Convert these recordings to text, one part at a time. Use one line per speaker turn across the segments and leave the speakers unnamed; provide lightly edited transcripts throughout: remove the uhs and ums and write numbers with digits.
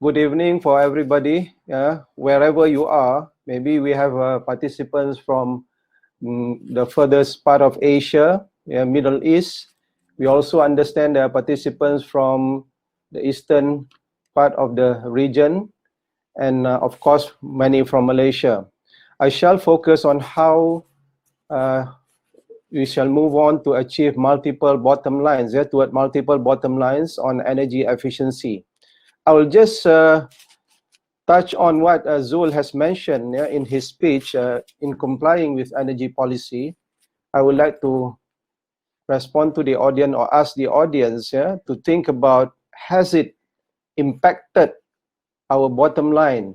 Good evening for everybody. Wherever you are, maybe we have participants from the furthest part of Asia, Middle East. We also understand there are participants from the eastern part of the region, and of course, many from Malaysia. I shall focus on how we shall move on to achieve multiple bottom lines, toward multiple bottom lines on energy efficiency. I will just touch on what Zul has mentioned in his speech in complying with energy policy. I would like to respond to the audience or ask the audience to think about, has it impacted our bottom line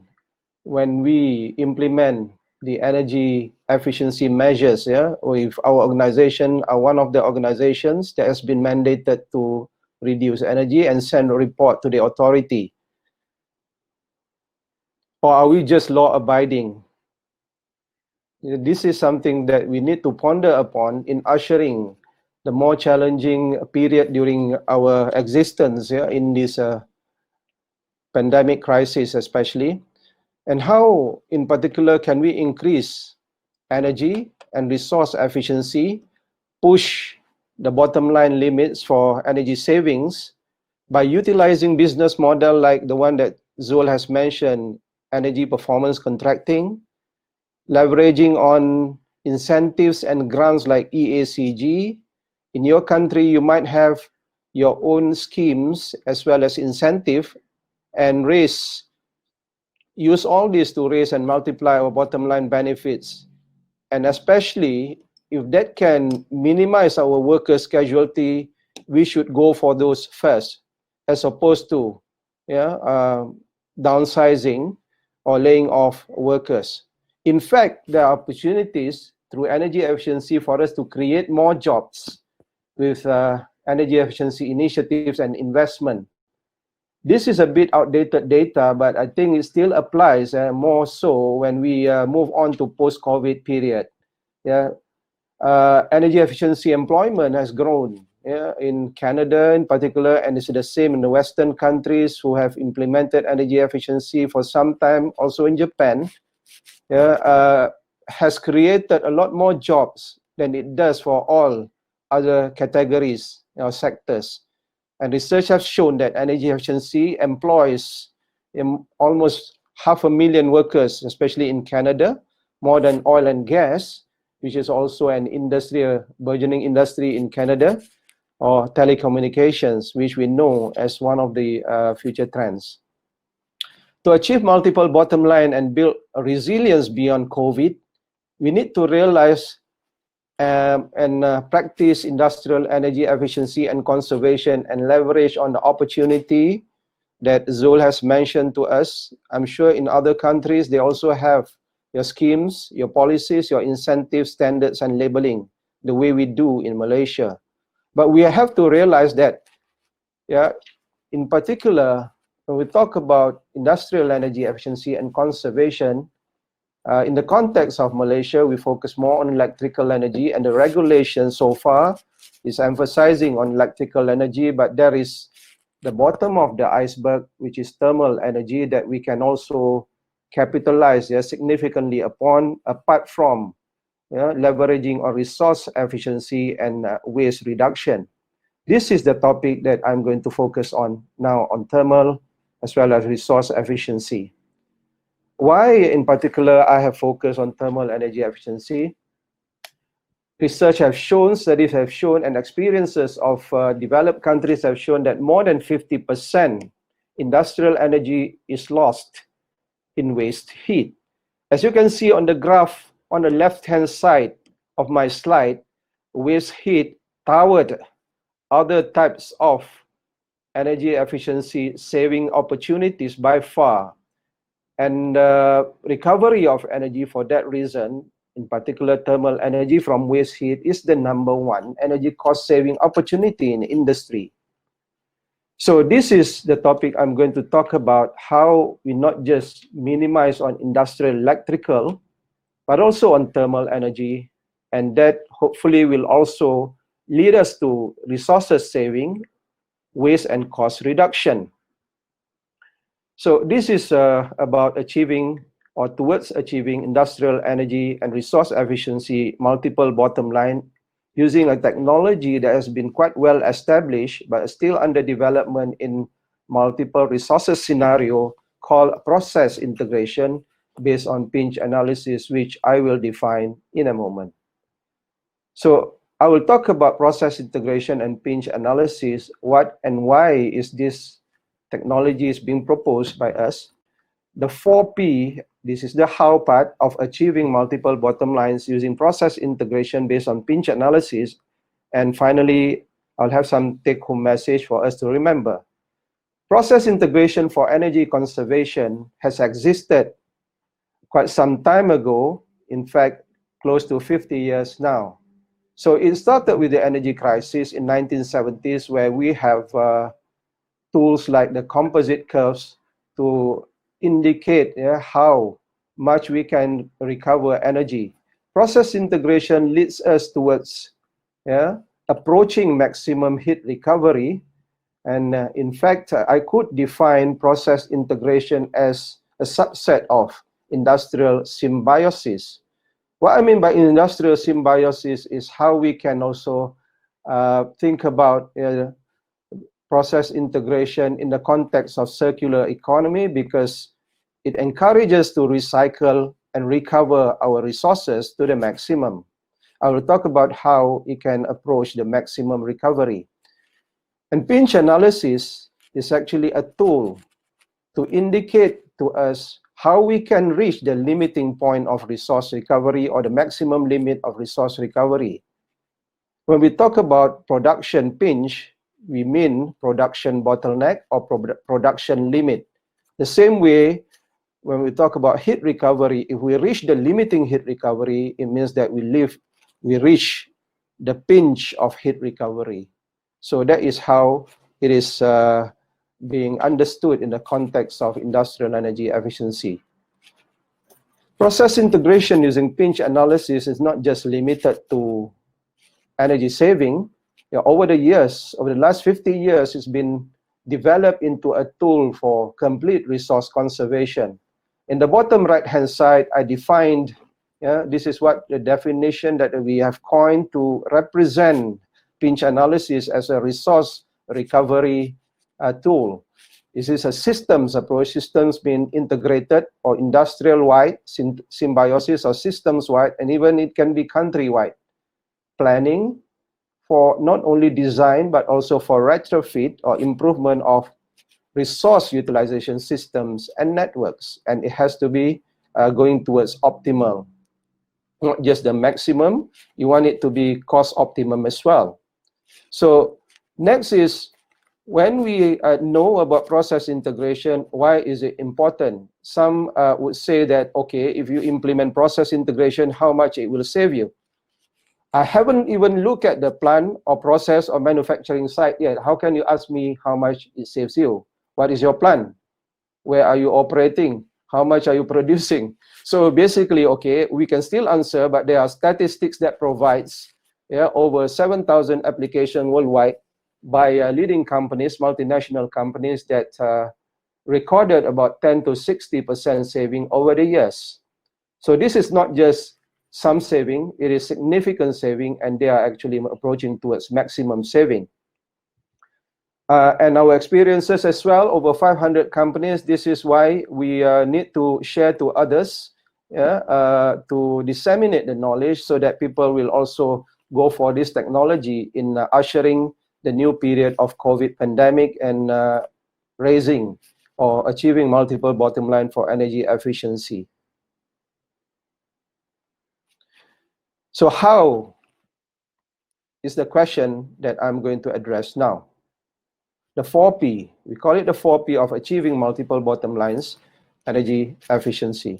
when we implement the energy efficiency measures with our organization, one of the organizations that has been mandated to reduce energy and send a report to the authority? Or are we just law-abiding? This is something that we need to ponder upon in ushering the more challenging period during our existence in this pandemic crisis especially. And how, in particular, can we increase energy and resource efficiency, push the bottom line limits for energy savings by utilizing business model like the one that Zul has mentioned, energy performance contracting, leveraging on incentives and grants like EACG. In your country, you might have your own schemes as well as incentive, and use all this to raise and multiply our bottom line benefits. And especially if that can minimize our workers' casualty, we should go for those first, as opposed to downsizing or laying off workers. In fact, there are opportunities through energy efficiency for us to create more jobs with energy efficiency initiatives and investment. This is a bit outdated data, but I think it still applies more so when we move on to post-COVID period. Energy efficiency employment has grown in Canada in particular, and it's the same in the Western countries who have implemented energy efficiency for some time. Also in Japan, has created a lot more jobs than it does for all other categories or sectors. And research has shown that energy efficiency employs almost 500,000 workers, especially in Canada, more than oil and gas, which is also an industry, a burgeoning industry in Canada, or telecommunications, which we know as one of the future trends. To achieve multiple bottom line and build resilience beyond COVID, we need to realize and practice industrial energy efficiency and conservation and leverage on the opportunity that Zul has mentioned to us. I'm sure in other countries, they also have your schemes, your policies, your incentive standards and labeling, the way we do in Malaysia. But we have to realize that, in particular, when we talk about industrial energy efficiency and conservation, in the context of Malaysia, we focus more on electrical energy, and the regulation so far is emphasizing on electrical energy, but there is the bottom of the iceberg, which is thermal energy, that we can also capitalize significantly upon, apart from leveraging on resource efficiency and waste reduction. This is the topic that I'm going to focus on now, on thermal as well as resource efficiency. Why in particular I have focused on thermal energy efficiency? Research have shown, studies have shown, and experiences of developed countries have shown that more than 50% industrial energy is lost in waste heat. As you can see on the graph on the left-hand side of my slide, waste heat towered other types of energy efficiency saving opportunities by far. And recovery of energy for that reason, in particular thermal energy from waste heat, is the #1 energy cost saving opportunity in industry. So this is the topic I'm going to talk about, how we not just minimize on industrial electrical, but also on thermal energy, and that hopefully will also lead us to resources saving, waste and cost reduction. So this is about achieving or towards achieving industrial energy and resource efficiency multiple bottom line using a technology that has been quite well established but still under development in multiple resources scenario called process integration based on pinch analysis, which I will define in a moment. So I will talk about process integration and pinch analysis. What and why is this technology is being proposed by us? The 4P, this is the how part of achieving multiple bottom lines using process integration based on pinch analysis. And finally, I'll have some take-home message for us to remember. Process integration for energy conservation has existed quite some time ago, in fact, close to 50 years now. So it started with the energy crisis in 1970s, where we have tools like the composite curves to indicate how much we can recover energy. Process integration leads us towards approaching maximum heat recovery. And in fact, I could define process integration as a subset of industrial symbiosis. What I mean by industrial symbiosis is how we can also think about process integration in the context of circular economy, because it encourages to recycle and recover our resources to the maximum. I will talk about how it can approach the maximum recovery. And pinch analysis is actually a tool to indicate to us how we can reach the limiting point of resource recovery or the maximum limit of resource recovery. When we talk about production pinch, we mean production bottleneck or production limit. The same way, when we talk about heat recovery, if we reach the limiting heat recovery, it means that we reach the pinch of heat recovery. So that is how it is being understood in the context of industrial energy efficiency. Process integration using pinch analysis is not just limited to energy saving. Over the years, over the last 50 years, it's been developed into a tool for complete resource conservation. In the bottom right-hand side, I defined, this is what the definition that we have coined to represent pinch analysis as a resource recovery tool. This is a systems approach, systems being integrated or industrial-wide, symbiosis or systems-wide, and even it can be country-wide. Planning for not only design, but also for retrofit or improvement of resource utilization systems and networks. And it has to be going towards optimal, not just the maximum, you want it to be cost optimum as well. So next is, when we know about process integration, why is it important? Some would say that, okay, if you implement process integration, how much it will save you? I haven't even looked at the plant or process or manufacturing site yet. How can you ask me how much it saves you? What is your plan? Where are you operating? How much are you producing? So basically, okay, we can still answer, but there are statistics that provides over 7,000 applications worldwide by leading companies, multinational companies, that recorded about 10 to 60% saving over the years. So this is not just some saving, it is significant saving, and they are actually approaching towards maximum saving. And our experiences as well, over 500 companies, this is why we need to share to others, to disseminate the knowledge so that people will also go for this technology in ushering the new period of COVID pandemic and raising or achieving multiple bottom line for energy efficiency. So how is the question that I'm going to address now. The 4P, we call it the 4P of achieving multiple bottom lines, energy efficiency.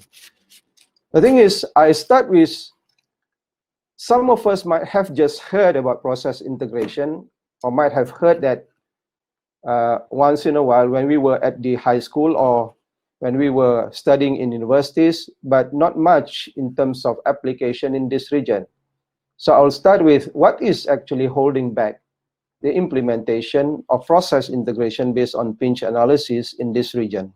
The thing is, I start with, some of us might have just heard about process integration, or might have heard that once in a while when we were at the high school or when we were studying in universities, but not much in terms of application in this region. So I'll start with what is actually holding back the implementation of process integration based on pinch analysis in this region.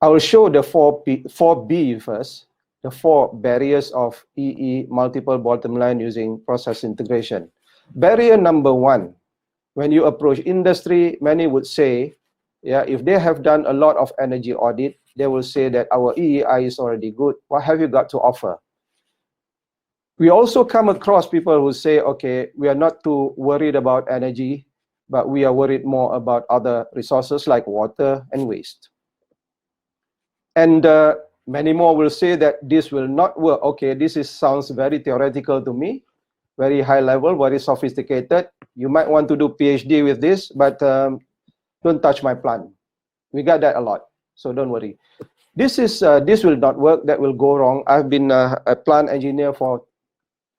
I will show the 4B first, the 4 barriers of EE, multiple bottom line using process integration. Barrier number 1, when you approach industry, many would say, yeah, if they have done a lot of energy audit, they will say that our EEI is already good. What have you got to offer? We also come across people who say, okay, we are not too worried about energy, but we are worried more about other resources like water and waste. And many more will say that this will not work. Okay, sounds very theoretical to me, very high level, very sophisticated. You might want to do PhD with this, but don't touch my plant. We got that a lot, so don't worry. This will not work, that will go wrong. I've been a plant engineer for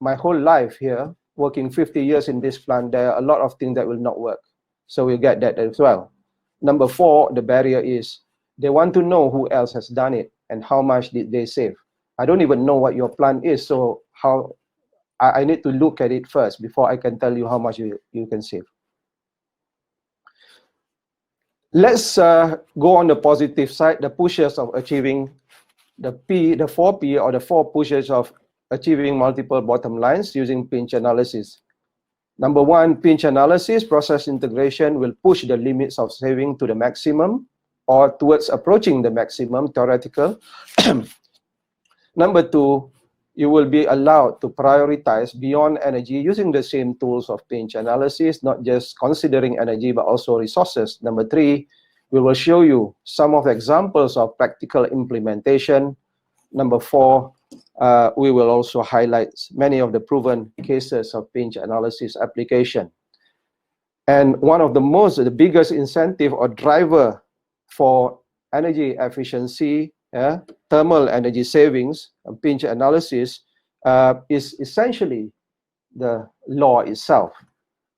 my whole life here, working 50 years in this plant. There are a lot of things that will not work. So we'll get that as well. Number 4, the barrier is they want to know who else has done it and how much did they save. I don't even know what your plant is, so I need to look at it first before I can tell you how much you can save. Let's go on the positive side, the pushes of achieving the 4P, or the 4 pushes of achieving multiple bottom lines using pinch analysis. Number 1, pinch analysis, process integration will push the limits of saving to the maximum or towards approaching the maximum theoretical. Number 2, you will be allowed to prioritize beyond energy using the same tools of pinch analysis, not just considering energy, but also resources. Number 3, we will show you some of the examples of practical implementation. Number 4, we will also highlight many of the proven cases of pinch analysis application. And one of the biggest incentive or driver for energy efficiency, thermal energy savings, and pinch analysis is essentially the law itself.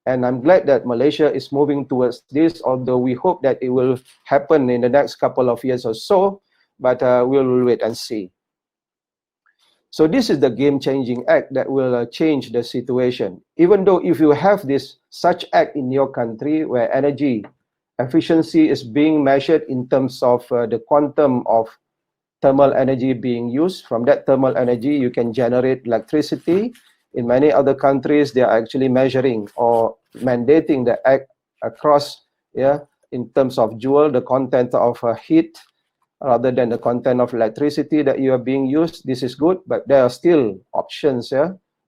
And I'm glad that Malaysia is moving towards this, although we hope that it will happen in the next couple of years or so, but we'll wait and see. So this is the game-changing act that will change the situation. Even though if you have such act in your country where energy efficiency is being measured in terms of the quantum of thermal energy being used, from that thermal energy you can generate electricity. In many other countries, they are actually measuring or mandating the act across, in terms of joule, the content of heat, rather than the content of electricity that you are being used. This is good, but there are still options,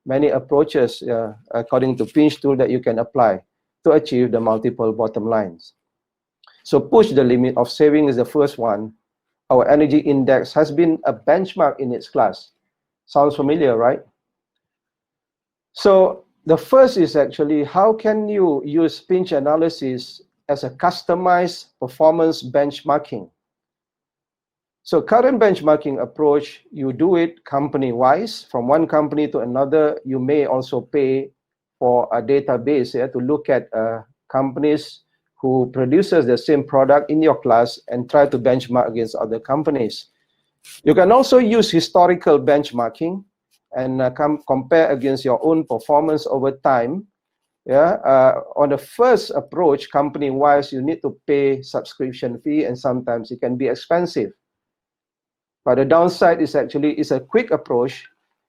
many approaches according to pinch tool that you can apply to achieve the multiple bottom lines. So push the limit of saving is the first one. Our energy index has been a benchmark in its class. Sounds familiar, right? So the first is actually, how can you use pinch analysis as a customized performance benchmarking? So current benchmarking approach, you do it company-wise. From one company to another, you may also pay for a database to look at companies who produces the same product in your class and try to benchmark against other companies. You can also use historical benchmarking and compare against your own performance over time. On the first approach, company-wise, you need to pay subscription fee, and sometimes it can be expensive. But the downside is actually it's a quick approach.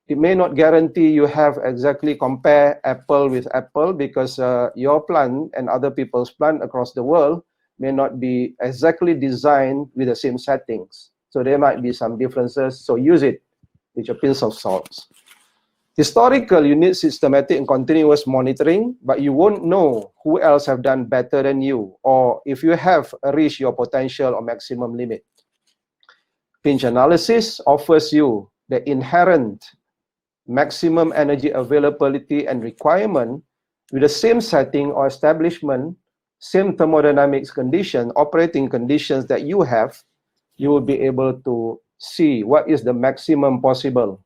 It may not guarantee you have exactly compare apple with apple, because your plant and other people's plant across the world may not be exactly designed with the same settings. So there might be some differences. So use it with a pinch of salt. Historical, you need systematic and continuous monitoring, but you won't know who else have done better than you, or if you have reached your potential or maximum limit. Pinch analysis offers you the inherent maximum energy availability and requirement with the same setting or establishment, same thermodynamics condition, operating conditions that you have. You will be able to see what is the maximum possible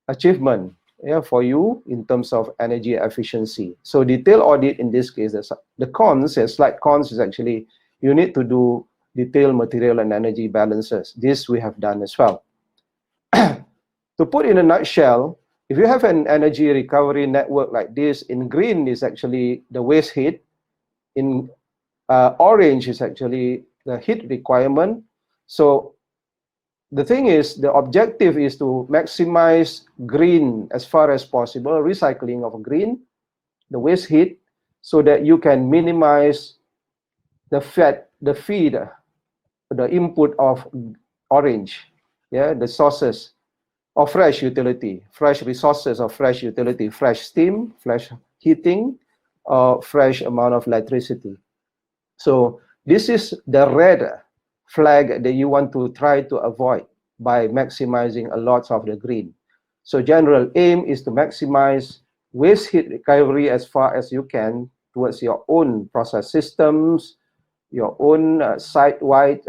achievement for you in terms of energy efficiency. So detailed audit in this case, the cons, a slight cons, is actually you need to do detailed material and energy balances. This we have done as well. To put in a nutshell, if you have an energy recovery network like this, in green is actually the waste heat, in orange is actually the heat requirement. So the thing is, the objective is to maximize green as far as possible, recycling of green, the waste heat, so that you can minimize the feed, the input of orange, yeah, the sources of fresh utility, fresh resources of fresh utility, fresh steam, fresh heating, fresh amount of electricity. So this is the red flag that you want to try to avoid by maximizing a lot of the green. So general aim is to maximize waste heat recovery as far as you can towards your own process systems, your own site-wide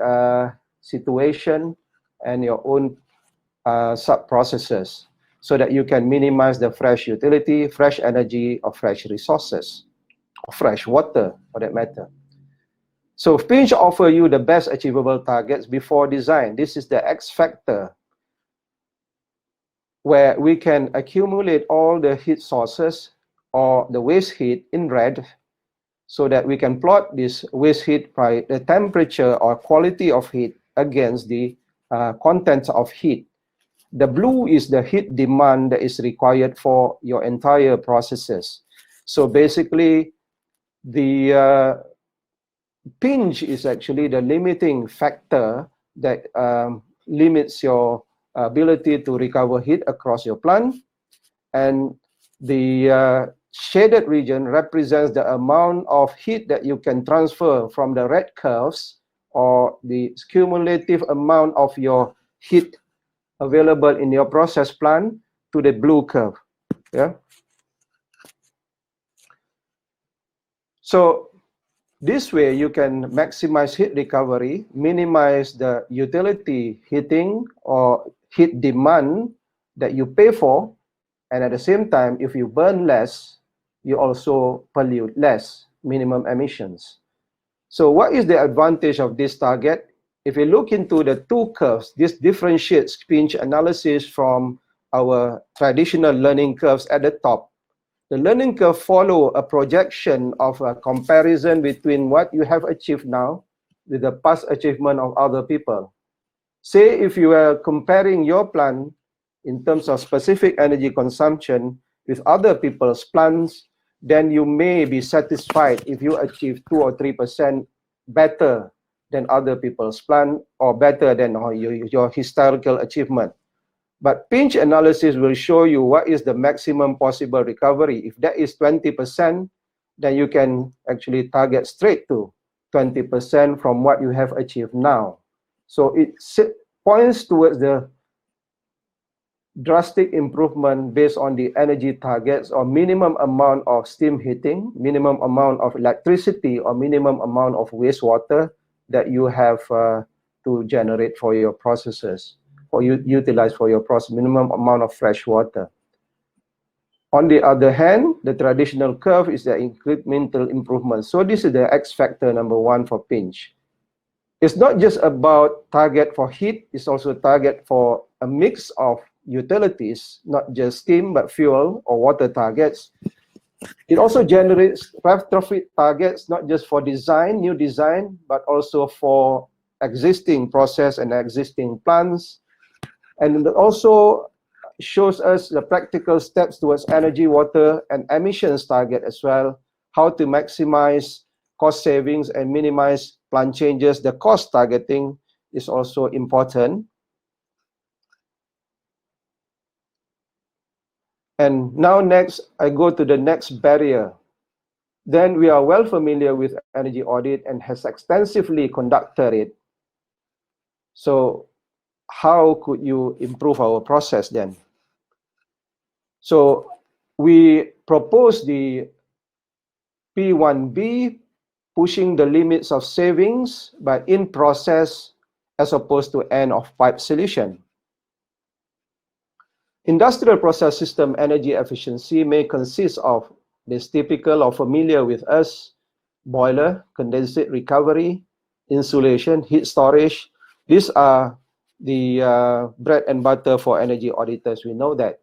situation, and your own sub-processes, so that you can minimize the fresh utility, fresh energy, or fresh resources, or fresh water for that matter. So PEng offer you the best achievable targets before design. This is the X factor, where we can accumulate all the heat sources or the waste heat in red, so that we can plot this waste heat by the temperature or quality of heat against the contents of heat. The blue is the heat demand that is required for your entire processes. So basically, the PEng is actually the limiting factor that limits your ability to recover heat across your plant. And the shaded region represents the amount of heat that you can transfer from the red curves, or the cumulative amount of your heat available in your process plant, to the blue curve. Yeah. So this way you can maximize heat recovery, minimize the utility heating or heat demand that you pay for, and at the same time, if you burn less, you also pollute less, minimum emissions. So what is the advantage of this target? If you look into the two curves, this differentiates PEng analysis from our traditional learning curves at the top. The learning curve follow a projection of a comparison between what you have achieved now with the past achievement of other people. Say if you are comparing your plant in terms of specific energy consumption with other people's plants, then you may be satisfied if you achieve 2 or 3% better than other people's plant, or better than your historical achievement. But PEng analysis will show you what is the maximum possible recovery. If that is 20%, then you can actually target straight to 20% from what you have achieved now. So it points towards the drastic improvement based on the energy targets, or minimum amount of steam heating, minimum amount of electricity, or minimum amount of wastewater that you have to generate for your processes, or utilize for your process, minimum amount of fresh water. On the other hand, the traditional curve is the incremental improvement. So this is the X factor number 1 for PEng. It's not just about target for heat, it's also target for a mix of utilities, not just steam, but fuel or water targets. It also generates retrofit targets, not just for design, new design, but also for existing process and existing plants. And it also shows us the practical steps towards energy, water, and emissions target as well, how to maximize cost savings and minimize plant changes. The cost targeting is also important. And now next, I go to the next barrier. Then we are well familiar with energy audit and has extensively conducted it. So how could you improve our process then? So we propose the P1B, pushing the limits of savings by in process as opposed to end of pipe solution. Industrial process system energy efficiency may consist of this typical or familiar with us: boiler, condensate recovery, insulation, heat storage. These are the bread and butter for energy auditors. We know that.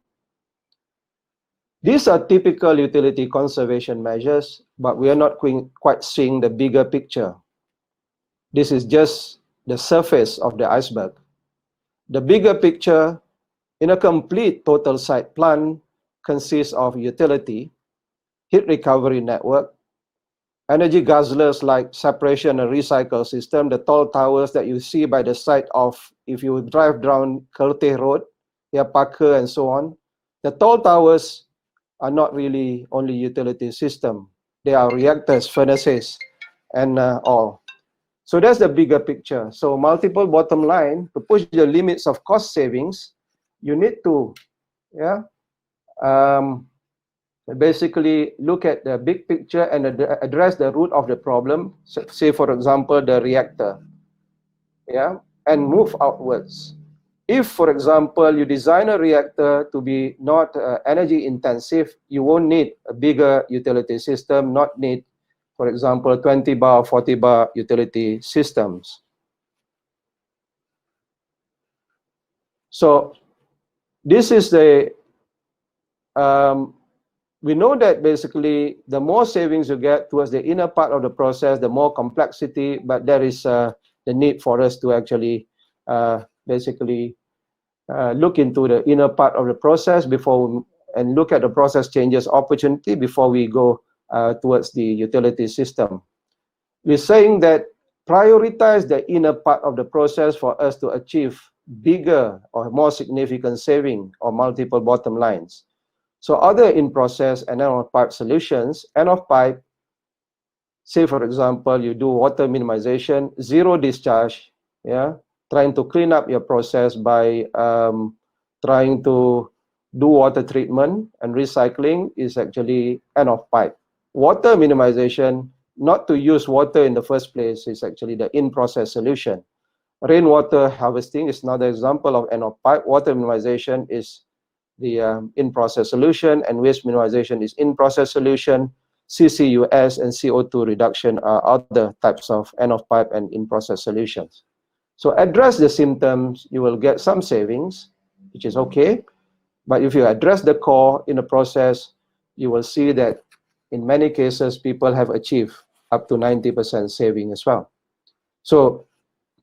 These are typical utility conservation measures, but we are not quite seeing the bigger picture. This is just the surface of the iceberg. The bigger picture in a complete total site plan consists of utility, heat recovery network, energy guzzlers like separation and recycle system, the tall towers that you see by the side of, if you drive down Kelteh Road, Parker and so on. The tall towers are not really only utility system. They are reactors, furnaces, and all. So that's the bigger picture. So multiple bottom line, to push the limits of cost savings, you need to basically look at the big picture and address the root of the problem. So, say, for example, the reactor, and move outwards. If, for example, you design a reactor to be not energy intensive, you won't need a bigger utility system, not need, for example, 20 bar, 40 bar utility systems. So this is the, we know that basically the more savings you get towards the inner part of the process, the more complexity, but there is the need for us to actually basically look into the inner part of the process before and look at the process changes opportunity before we go towards the utility system. We're saying that prioritize the inner part of the process for us to achieve bigger or more significant saving or multiple bottom lines. So other in-process and end-of-pipe solutions, end-of-pipe, say for example, you do water minimization, zero discharge, trying to clean up your process by trying to do water treatment and recycling is actually end-of-pipe. Water minimization, not to use water in the first place, is actually the in-process solution. Rainwater harvesting is another example of end-of-pipe. Water minimization is the in-process solution, and waste minimization is in-process solution. CCUS and CO2 reduction are other types of end-of-pipe and in-process solutions. So address the symptoms, you will get some savings, which is okay. But if you address the core in the process, you will see that in many cases, people have achieved up to 90% saving as well. So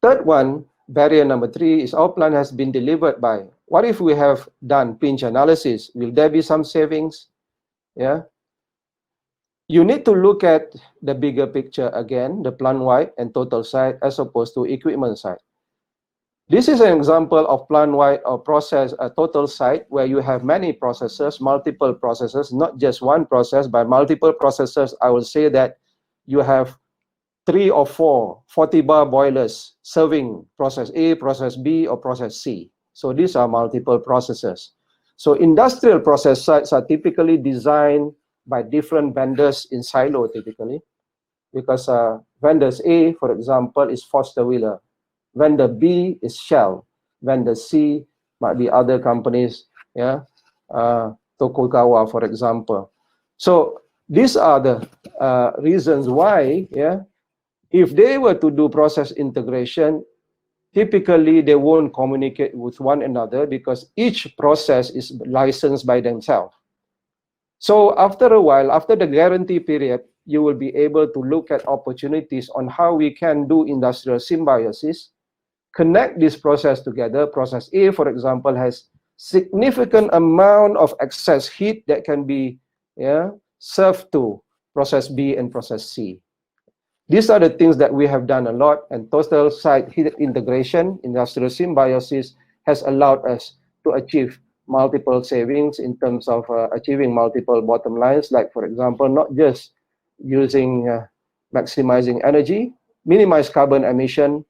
third one, barrier number 3 is our plan has been delivered by. What if we have done pinch analysis? Will there be some savings? You need to look at the bigger picture again, the plant-wide and total site as opposed to equipment site. This is an example of plant-wide or process, a total site where you have many processes, multiple processes, not just one process, but multiple processes. I will say that you have 3 or 4 40-bar boilers serving process A, process B, or process C. So these are multiple processes. So industrial process sites are typically designed by different vendors in silo typically, because vendors A, for example, is Foster Wheeler. Vendor B is Shell. Vendor C might be other companies, Tokugawa, for example. So these are the reasons why, if they were to do process integration, typically they won't communicate with one another because each process is licensed by themselves. So after a while, after the guarantee period, you will be able to look at opportunities on how we can do industrial symbiosis, connect this process together. Process A, for example, has significant amount of excess heat that can be served to process B and process C. These are the things that we have done a lot, and total site heat integration, industrial symbiosis, has allowed us to achieve multiple savings in terms of achieving multiple bottom lines, like, for example, not just using maximizing energy, minimize carbon emission,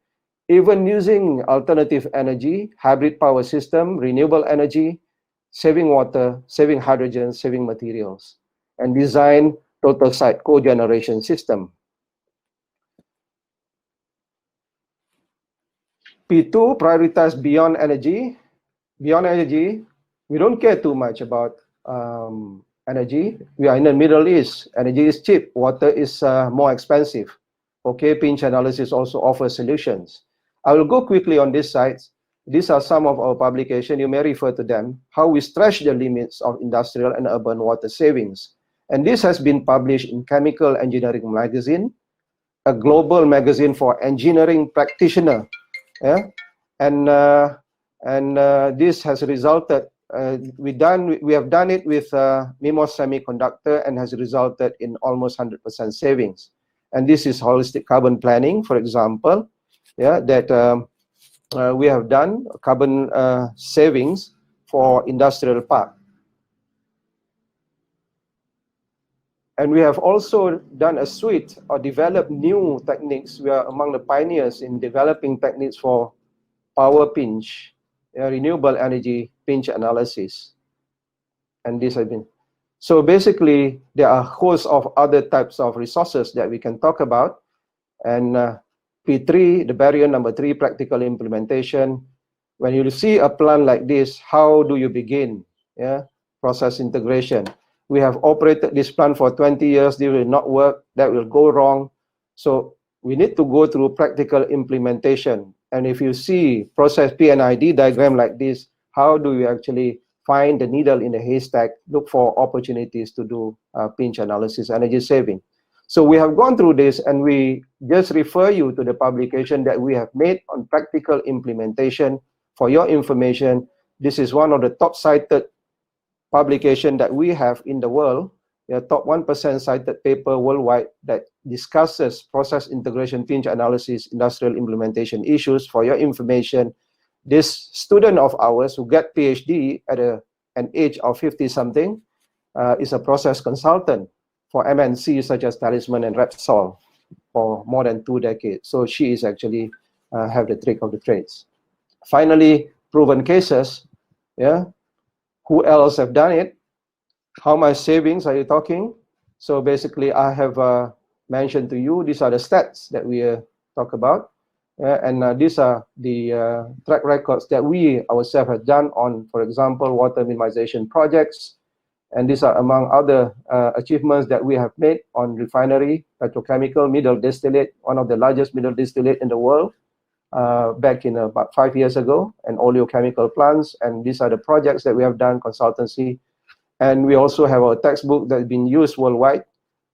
even using alternative energy, hybrid power system, renewable energy, saving water, saving hydrogen, saving materials, and design total site cogeneration system. P2, prioritize beyond energy. Beyond energy, we don't care too much about energy. We are in the Middle East. Energy is cheap. Water is more expensive. Okay, pinch analysis also offers solutions. I will go quickly on these sites. These are some of our publications. You may refer to them. How we stretch the limits of industrial and urban water savings. And this has been published in Chemical Engineering Magazine, a global magazine for engineering practitioners Yeah, and this has resulted. We have done it with MIMOS semiconductor and has resulted in almost 100% savings. And this is holistic carbon planning, for example. Yeah, that we have done carbon savings for industrial park. And we have also done a suite or developed new techniques. We are among the pioneers in developing techniques for power pinch, renewable energy pinch analysis. And these have been. So basically, there are a host of other types of resources that we can talk about. And P3, the barrier number 3, practical implementation. When you see a plan like this, how do you begin? Yeah, process integration. We have operated this plan for 20 years. This will not work. That will go wrong. So we need to go through practical implementation. And if you see process PNID diagram like this, how do you actually find the needle in the haystack, look for opportunities to do pinch analysis, energy saving? So we have gone through this, and we just refer you to the publication that we have made on practical implementation. For your information, this is one of the top cited publication that we have in the world, the top 1% cited paper worldwide that discusses process integration, pinch analysis, industrial implementation issues. For your information, this student of ours who get PhD at an age of 50-something is a process consultant for MNCs such as Talisman and Repsol for more than 2 decades. So she is actually have the trick of the trades. Finally, proven cases. Yeah, who else have done it? How much savings are you talking? So basically, I have mentioned to you, these are the stats that we talk about. And these are the track records that we ourselves have done on, for example, water minimization projects. And these are among other achievements that we have made on refinery, petrochemical, middle distillate, one of the largest middle distillate in the world, back in about 5 years ago, and oleochemical plants. And these are the projects that we have done, consultancy. And we also have a textbook that's been used worldwide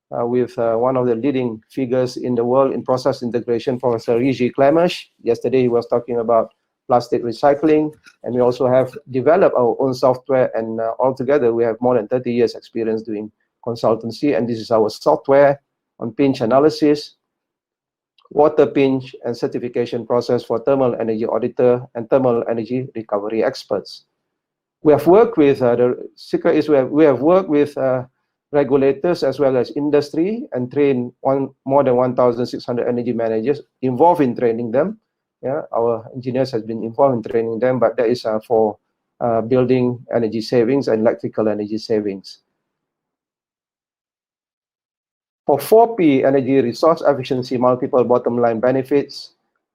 with one of the leading figures in the world in process integration, Professor FIChemE. Yesterday he was talking about plastic recycling, and we also have developed our own software, and altogether we have more than 30 years experience doing consultancy. And this is our software on pinch analysis, water pinch and certification process for thermal energy auditor and thermal energy recovery experts. We have worked with, the secret is we have worked with regulators as well as industry and trained more than 1,600 energy managers, involved in training them. Yeah, our engineers have been involved in training them, but that is for building energy savings and electrical energy savings. For 4P, energy resource efficiency, multiple bottom line benefits,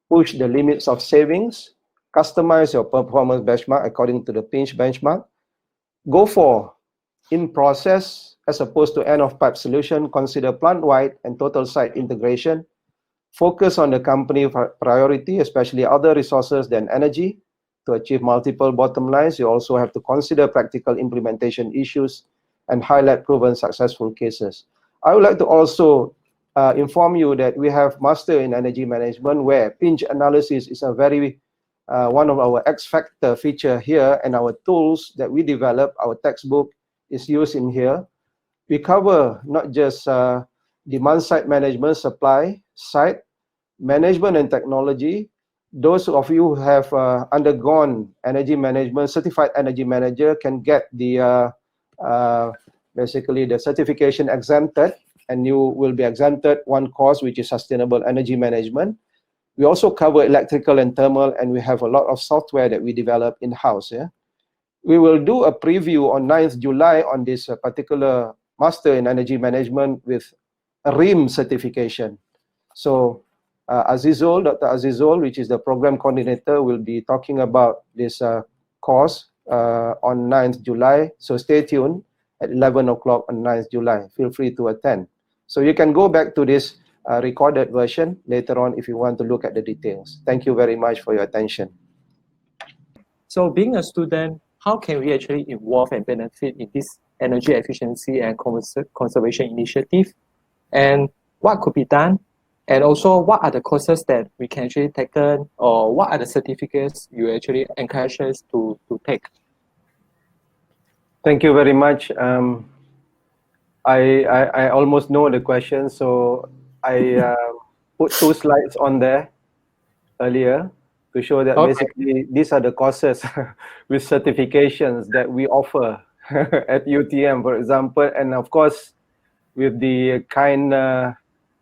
push the limits of savings, customize your performance benchmark according to the pinch benchmark, go for in-process as opposed to end-of-pipe solution, consider plant-wide and total site integration, focus on the company priority, especially other resources than energy, to achieve multiple bottom lines. You also have to consider practical implementation issues and highlight proven successful cases. I would like to also inform you that we have Master in Energy Management, where pinch analysis is a very one of our X factor feature here, and our tools that we develop, our textbook is used in here. We cover not just demand side management, supply side management and technology. Those of you who have undergone energy management, certified energy manager can get the basically the certification exempted, and you will be exempted one course, which is sustainable energy management. We also cover electrical and thermal, and we have a lot of software that we develop in-house. Yeah? We will do a preview on 9th July on this particular Master in Energy Management with a REEM certification. So Azizul, Dr. Azizul, which is the program coordinator, will be talking about this course on 9th July. So stay tuned at 11 o'clock on 9th July. Feel free to attend. So you can go back to this recorded version later on if you want to look at the details. Thank you very much for your attention.
So being a student, how can we actually involve and benefit in this energy efficiency and conservation initiative? And what could be done And also, what are the courses that we can actually take, or what are the certificates you actually encourage us to take?
Thank you very much. I almost know the question, so I put 2 slides on there earlier to show that basically these are the courses with certifications that we offer at UTM, for example, and of course with the kind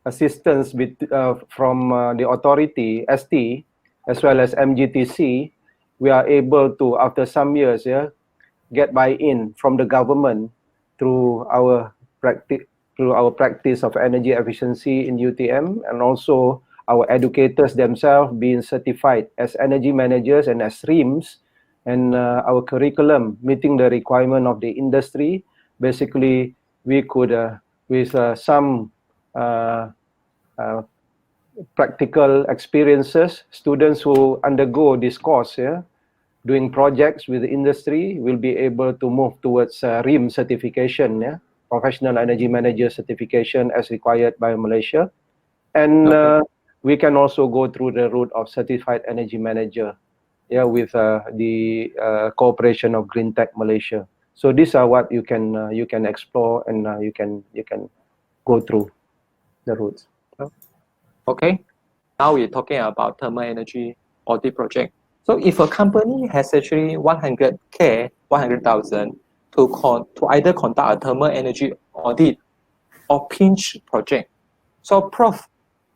assistance from the authority, ST, as well as MGTC, we are able to, after some years, get buy-in from the government through our practice of energy efficiency in UTM, and also our educators themselves being certified as energy managers and as REEMs, and our curriculum meeting the requirement of the industry. Basically, we could, with some practical experiences, students who undergo this course, doing projects with the industry, will be able to move towards REEM certification, Professional Energy Manager certification as required by Malaysia. And we can also go through the route of Certified Energy Manager, with the cooperation of Green Tech Malaysia. So these are what you can explore, and you can go through the routes.
Okay, now we're talking about thermal energy audit project. So if a company has actually 100,000 to either conduct a thermal energy audit or pinch project. So Prof,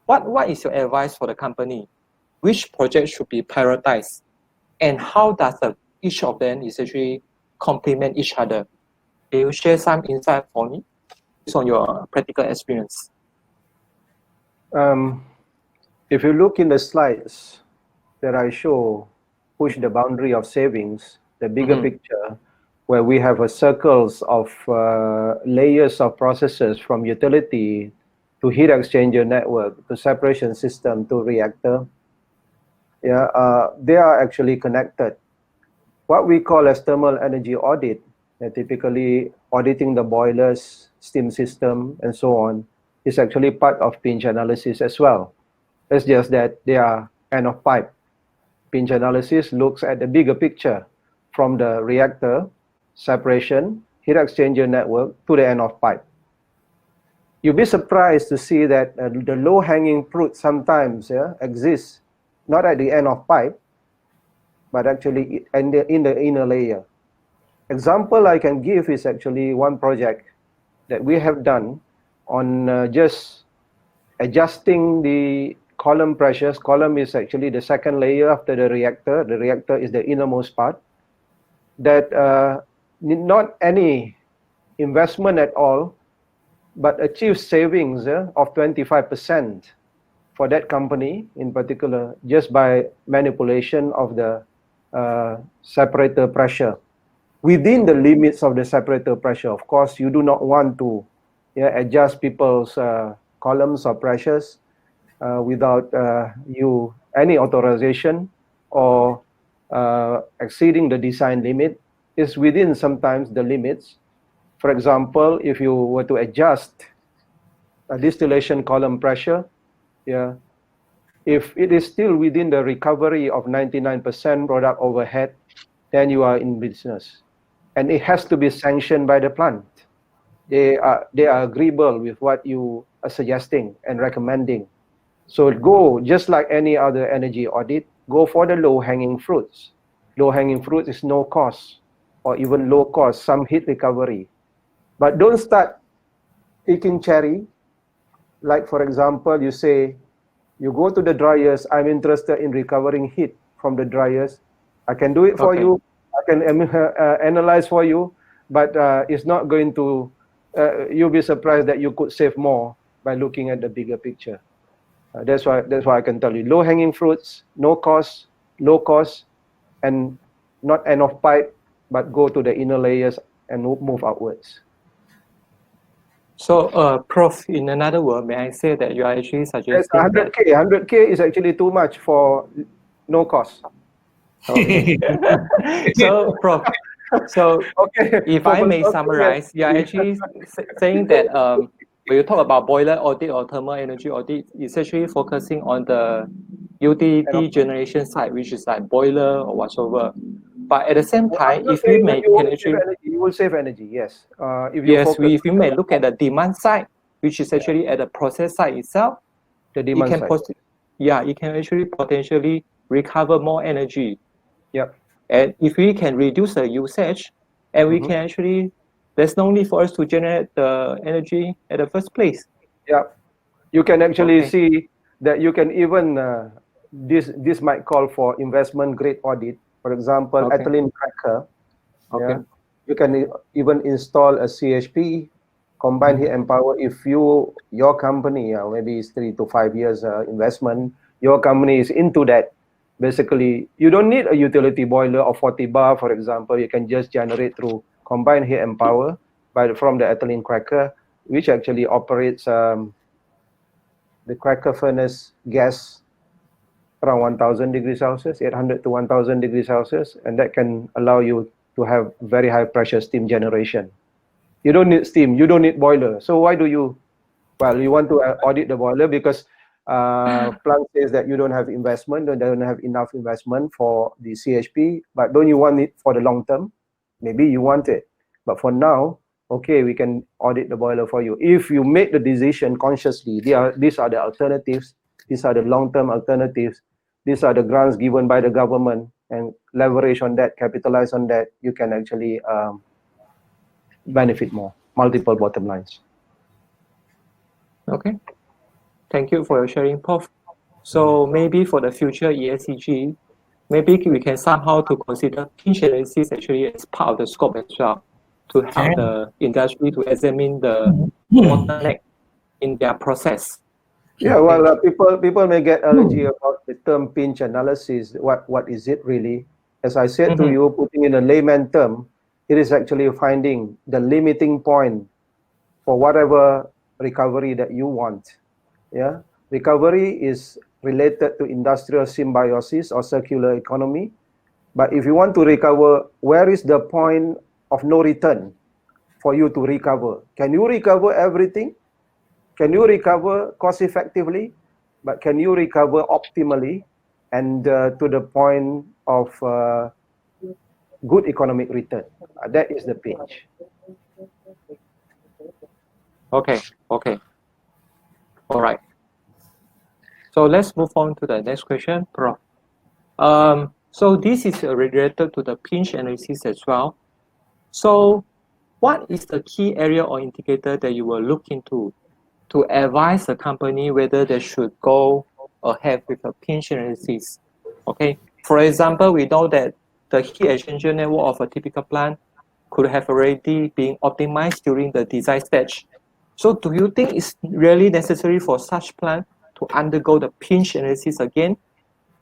what is your advice for the company? Which project should be prioritized? And how does each of them is actually complement each other? Can you share some insight for me based on your practical experience?
If you look in the slides that I show, push the boundary of savings, the bigger picture, where we have a circles of layers of processes from utility to heat exchanger network to separation system to reactor. They are actually connected. What we call as thermal energy audit, typically auditing the boilers, steam system, and so on, is actually part of pinch analysis as well. It's just that they are end of pipe. Pinch analysis looks at the bigger picture from the reactor, separation, heat exchanger network to the end of pipe. You'll be surprised to see that the low-hanging fruit sometimes exists not at the end of pipe, but actually in the inner layer. Example I can give is actually one project that we have done on just adjusting the column pressures. Column is actually the second layer after the reactor. The reactor is the innermost part. That not any investment at all, but achieves savings of 25% for that company in particular, just by manipulation of the separator pressure. Within the limits of the separator pressure, of course, you do not want to adjust people's columns or pressures without any authorization or exceeding the design limit. Is within sometimes the limits. For example, if you were to adjust a distillation column pressure, if it is still within the recovery of 99% product overhead, then you are in business. And it has to be sanctioned by the plant. They are agreeable with what you are suggesting and recommending. So go, just like any other energy audit, go for the low-hanging fruits. Low-hanging fruit is no cost or even low cost, some heat recovery. But don't start picking cherry. Like for example, you say, you go to the dryers, I'm interested in recovering heat from the dryers. I can do it for you. I can analyze for you, but it's not going to, you'll be surprised that you could save more by looking at the bigger picture. That's why I can tell you, low-hanging fruits, no cost, low cost, and not end of pipe, but go to the inner layers and move outwards.
So, Prof, in another word, may I say that you are actually suggesting
100K. 100K is actually too much for no cost.
Okay. So, Prof, if I may summarize, you are actually saying that when you talk about boiler audit or thermal energy audit, it's actually focusing on the utility generation side, which is like boiler or whatsoever. But at the same
Well, I'm
time,
not
if you
saying that
may
you
can
won't save
actually
energy. You will save energy, yes. If you
yes,
focus
if you
on
may look at the demand side, which is actually at the process side itself,
the
it
demand
can
side.
it can actually potentially recover more energy.
Yep.
And if we can reduce the usage, and we
Mhm.
can actually, there's no need for us to generate the energy at the first place.
Yep. You can actually
Okay.
see that you can even this might call for investment grade audit. For example,
Okay.
ethylene cracker.
Okay.
Yeah. You can even install a CHP, combined heat and power. If your company, maybe it's 3 to 5 years investment, your company is into that. Basically, you don't need a utility boiler of 40 bar, for example. You can just generate through combined heat and power from the ethylene cracker, which actually operates the cracker furnace gas around 1000 degrees Celsius, 800 to 1000 degrees Celsius, and that can allow you to have very high pressure steam generation. You don't need steam, you don't need boiler. So why do you, well, you want to audit the boiler because Planck says that you don't have investment, don't have enough investment for the CHP, but don't you want it for the long term? Maybe you want it, but for now, okay, we can audit the boiler for you. If you make the decision consciously, these are the alternatives, these are the long-term alternatives, these are the grants given by the government, and leverage on that, capitalize on that, you can actually benefit more, multiple bottom lines.
Okay. Thank you for your sharing, Prof. So maybe for the future ESG, maybe we can somehow to consider pinch analysis actually as part of the scope as well, to help the industry to examine the bottleneck in their process.
Yeah, well, people may get allergy about the term pinch analysis. What is it really? As I said to you, putting in a layman term, it is actually finding the limiting point for whatever recovery that you want. Yeah, recovery is related to industrial symbiosis or circular economy. But if you want to recover, where is the point of no return for you to recover? Can you recover everything? Can you recover cost effectively? But can you recover optimally and to the point of good economic return? That is the pinch.
Okay. Okay. All right. So let's move on to the next question, Prof. So this is related to the pinch analysis as well. So what is the key area or indicator that you will look into to advise the company whether they should go ahead with a pinch analysis? Okay. For example, we know that the heat exchanger network of a typical plant could have already been optimized during the design stage. So do you think it's really necessary for such plant to undergo the pinch analysis again?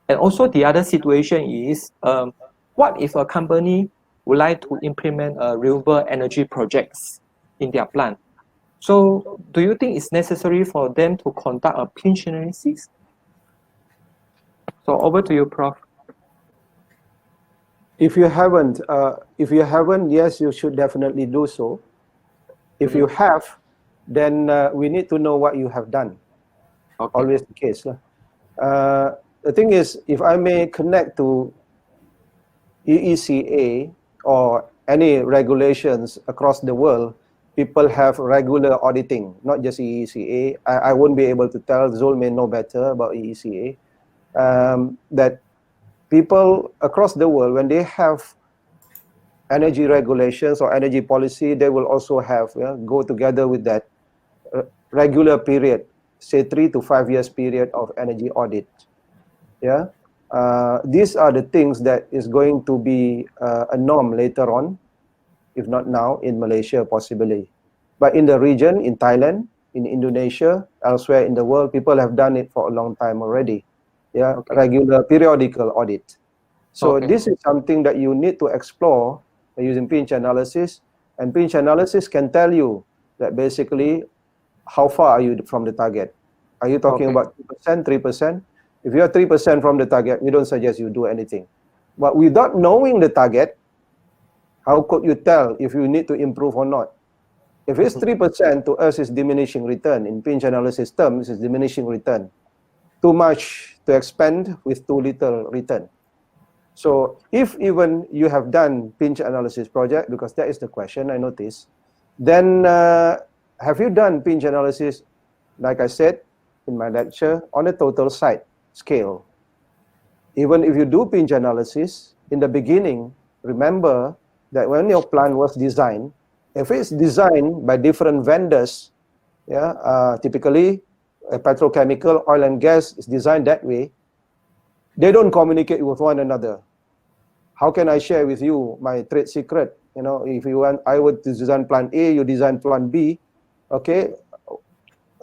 And also the other situation is, what if a company would like to implement a renewable energy projects in their plant? So do you think it's necessary for them to conduct a pinch analysis? So over to you, Prof.
If you haven't, yes, you should definitely do so. If you have, then we need to know what you have done.
Okay.
Always the case. The thing is, if I may connect to EECA or any regulations across the world, people have regular auditing, not just EECA. I won't be able to tell, Zul may know better about EECA, that people across the world, when they have energy regulations or energy policy, they will also have, go together with that regular period, say 3 to 5 years period of energy audit. Yeah, these are the things that is going to be a norm later on, if not now, in Malaysia possibly. But in the region, in Thailand, in Indonesia, elsewhere in the world, people have done it for a long time already. Yeah,
Okay.
regular periodical audit. So
Okay.
this is something that you need to explore using pinch analysis, and pinch analysis can tell you that basically how far are you from the target. Are you talking
Okay.
about 2%, 3%? If you're 3% from the target, we don't suggest you do anything. But without knowing the target, how could you tell if you need to improve or not? If it's 3%, to us is diminishing return. In pinch analysis terms, it's diminishing return. Too much to expend with too little return. So if even you have done pinch analysis project, because that is the question I noticed, then have you done pinch analysis, like I said in my lecture, on a total site scale? Even if you do pinch analysis, in the beginning, remember that when your plant was designed, if it's designed by different vendors, typically a petrochemical, oil and gas is designed that way, they don't communicate with one another. How can I share with you my trade secret? You know, if you want, I would design plant A, you design plant B, okay?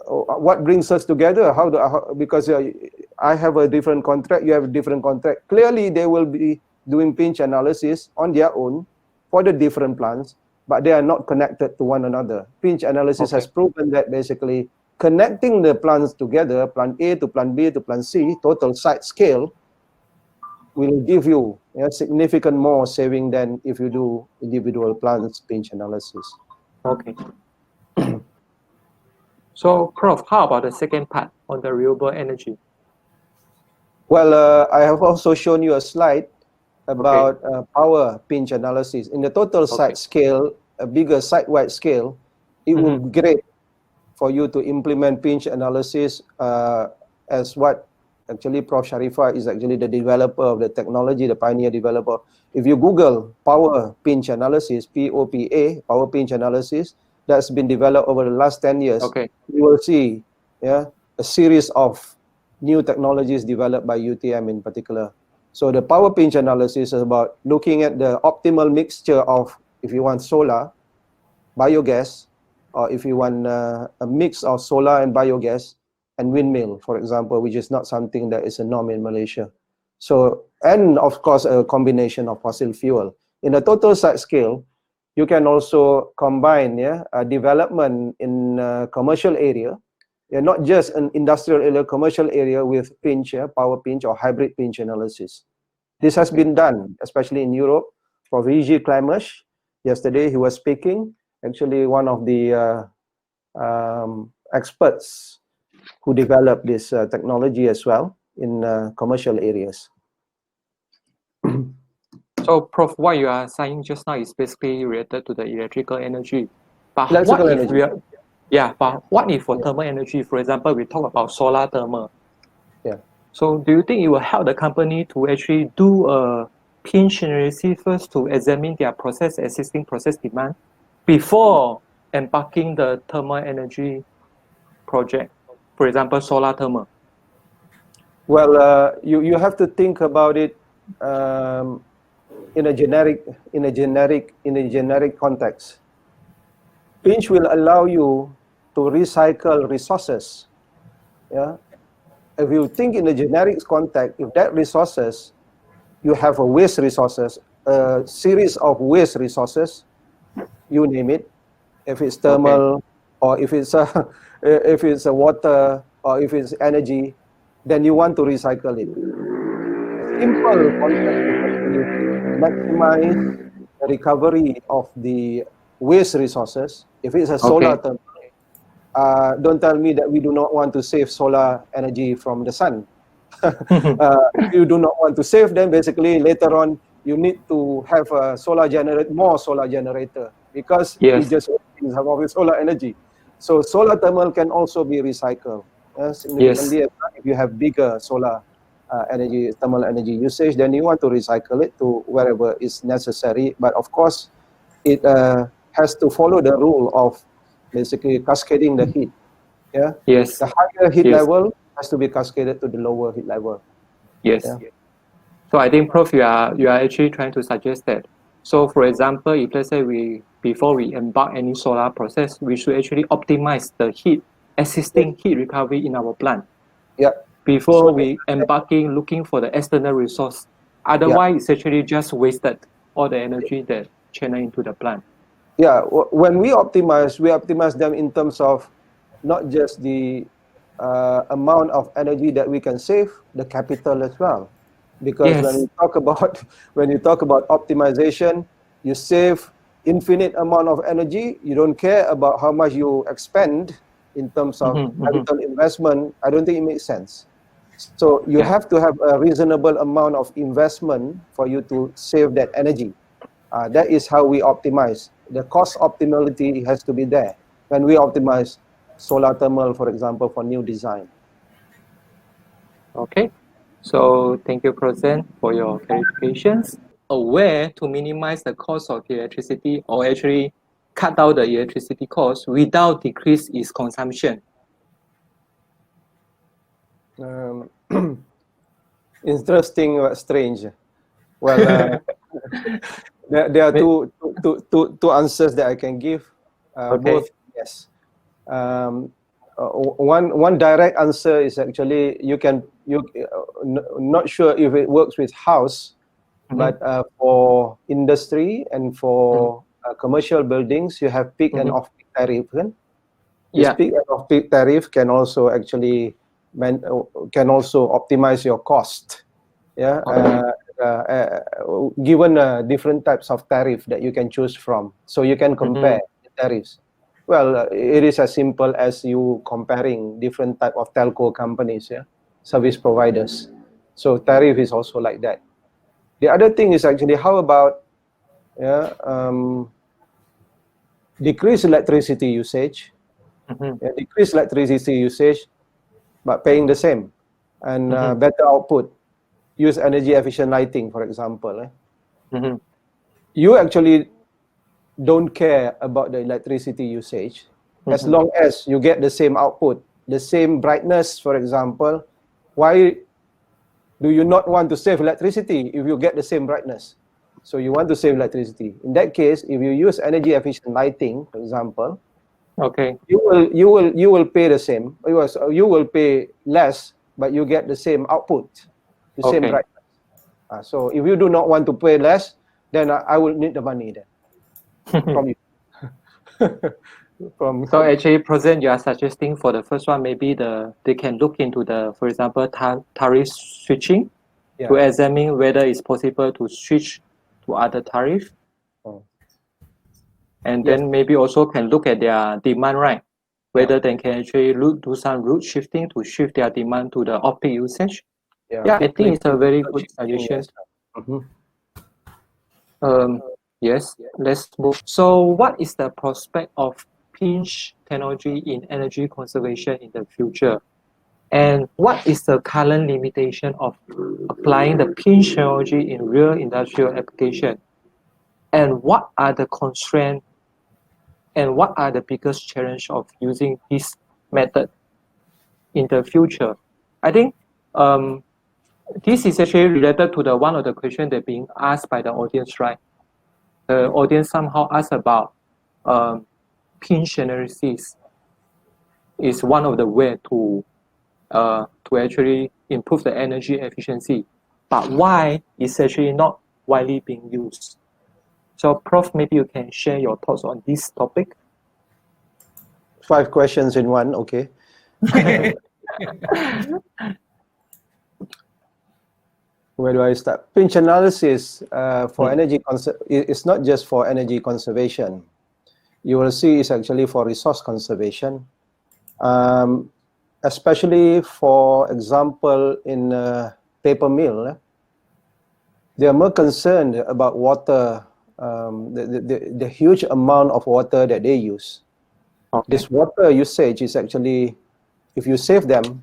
What brings us together? Because I have a different contract, you have a different contract. Clearly, they will be doing pinch analysis on their own for the different plants, but they are not connected to one another. Pinch analysis has proven that basically connecting the plants together, plant A to plant B to plant C, total site scale, will give you significant more saving than if you do individual plants pinch analysis.
Okay. So, Prof, how about the second part on the renewable energy?
Well, I have also shown you a slide about power pinch analysis. In the total site scale, a bigger site-wide scale, it would be great for you to implement pinch analysis as what actually Prof. Sharifah is actually the developer of the technology, the pioneer developer. If you Google power pinch analysis, POPA, power pinch analysis, that's been developed over the last 10 years, you will see a series of new technologies developed by UTM in particular. So the power pinch analysis is about looking at the optimal mixture of, if you want solar, biogas, or if you want a mix of solar and biogas, and windmill, for example, which is not something that is a norm in Malaysia. So, and of course, a combination of fossil fuel. In a total site scale, you can also combine development in commercial area, not just an industrial area, commercial area with pinch, power pinch or hybrid pinch analysis. This has been done, especially in Europe. Prof. Klimash, yesterday he was speaking, actually one of the experts who developed this technology as well in commercial areas.
So, Prof, what you are saying just now is basically related to the electrical energy. But
electrical
what if
energy.
but what if for thermal energy, for example, we talk about solar thermal?
Yeah.
So, do you think it will help the company to actually do a pinch analysis first to examine their existing process demand before embarking the thermal energy project, for example, solar thermal?
Well, you have to think about it in a generic context. Pinch will allow you to recycle resources. Yeah. If you think in a generic context, if that resources, you have a waste resources, a series of waste resources, you name it. If it's thermal, or if it's a water, or if it's energy, then you want to recycle it. Simple concept is actually maximize the recovery of the waste resources. If it's a solar thermal, don't tell me that we do not want to save solar energy from the sun. If you do not want to save them, basically later on you need to have a more solar generator, because we just have all solar energy. So solar thermal can also be recycled significantly. If you have bigger solar thermal energy usage, then you want to recycle it to wherever is necessary. But of course, it has to follow the rule of basically cascading the heat. Yeah.
Yes.
The higher heat level has to be cascaded to the lower heat level.
Yes. Yeah. So I think, Prof, you are actually trying to suggest that. So, for example, if let's say before we embark any solar process, we should actually optimize the existing heat recovery in our plant.
Yeah.
Before we embarking looking for the external resource. Otherwise, it's actually just wasted all the energy that channel into the plant.
Yeah. When we optimize them in terms of not just the amount of energy that we can save, the capital as well. Because when you talk about optimization, you save infinite amount of energy, you don't care about how much you expend in terms of capital investment, I don't think it makes sense. So you have to have a reasonable amount of investment for you to save that energy. That is how we optimize. The cost optimality has to be there when we optimize solar thermal, for example, for new design.
Okay, so thank you, Prof, for your clarifications. A way to minimize the cost of electricity, or actually cut down the electricity cost without decrease its consumption.
Interesting but strange. Well, there are two answers that I can give. Both yes. One direct answer is actually not sure if it works with house, but for industry and for commercial buildings, you have peak and off-peak tariff. This peak and off-peak tariff can also actually optimize your cost. Given different types of tariff that you can choose from, so you can compare the tariffs. Well, it is as simple as you comparing different type of telco companies, service providers. So tariff is also like that. The other thing is actually, how about decrease electricity usage, decrease electricity usage, but paying the same, and better output. Use energy efficient lighting, for example. You actually don't care about the electricity usage as long as you get the same output, the same brightness, for example. Why do you not want to save electricity if you get the same brightness? So you want to save electricity. In that case, if you use energy efficient lighting, for example, you will pay the same. You will pay less, but you get the same output, the same brightness. So if you do not want to pay less, then I will need the money then from you.
So actually, President, you are suggesting for the first one, maybe they can look into for example, tariff switching to examine whether it's possible to switch to other tariff. And then maybe also can look at their demand, right? Whether they can actually do some route shifting to shift their demand to the off-peak usage. I think it's a very good suggestion. Yes, let's move. So what is the prospect of pinch technology in energy conservation in the future? And what is the current limitation of applying the pinch technology in real industrial application? And what are the constraints and what are the biggest challenge of using this method in the future? I think this is actually related to one of the questions that being asked by the audience, right? The audience somehow asked about pinch analysis is one of the way to actually improve the energy efficiency, but why it's actually not widely being used. So, Prof, maybe you can share your thoughts on this topic.
5 questions in one, okay. Where do I start? Pinch analysis for energy it's not just for energy conservation. You will see it's actually for resource conservation, especially for example in paper mill. They are more concerned about water, the huge amount of water that they use. This water usage is actually, if you save them,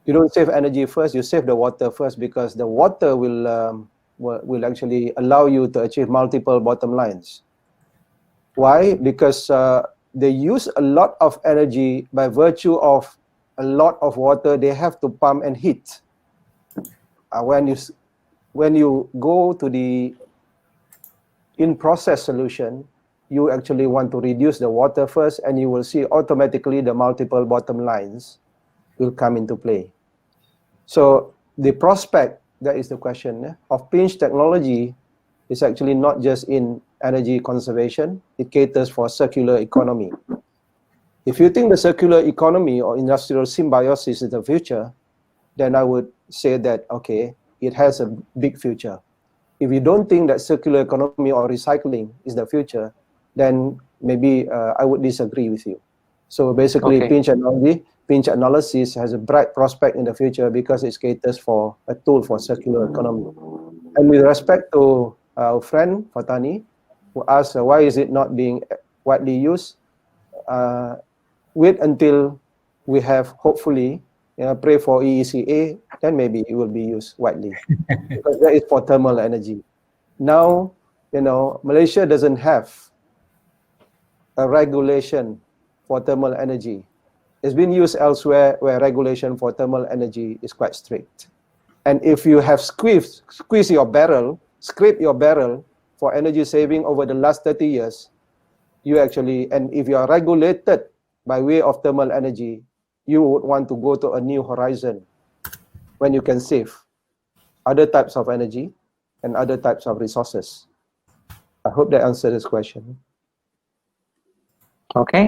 you don't save energy first, you save the water first, because the water will actually allow you to achieve multiple bottom lines. Why? Because they use a lot of energy by virtue of a lot of water they have to pump and heat. When you go to the in-process solution, you actually want to reduce the water first, and you will see automatically the multiple bottom lines will come into play. So the prospect, that is the question, of pinch technology is actually not just in energy conservation, it caters for circular economy. If you think the circular economy or industrial symbiosis is the future, then I would say that, okay, it has a big future. if you don't think that circular economy or recycling is the future, then maybe I would disagree with you. So basically,
Okay.
pinch analysis has a bright prospect in the future because it caters for a tool for circular economy. And with respect to our friend Fatani, who asked why is it not being widely used, wait until we have, hopefully, pray for EECA, then maybe it will be used widely because that is for thermal energy. Now, Malaysia doesn't have a regulation for thermal energy. It's been used elsewhere where regulation for thermal energy is quite strict. And if you have scrape your barrel for energy saving over the last 30 years, you actually, and if you are regulated by way of thermal energy, you would want to go to a new horizon when you can save other types of energy and other types of resources. I hope that answers this question.
Okay.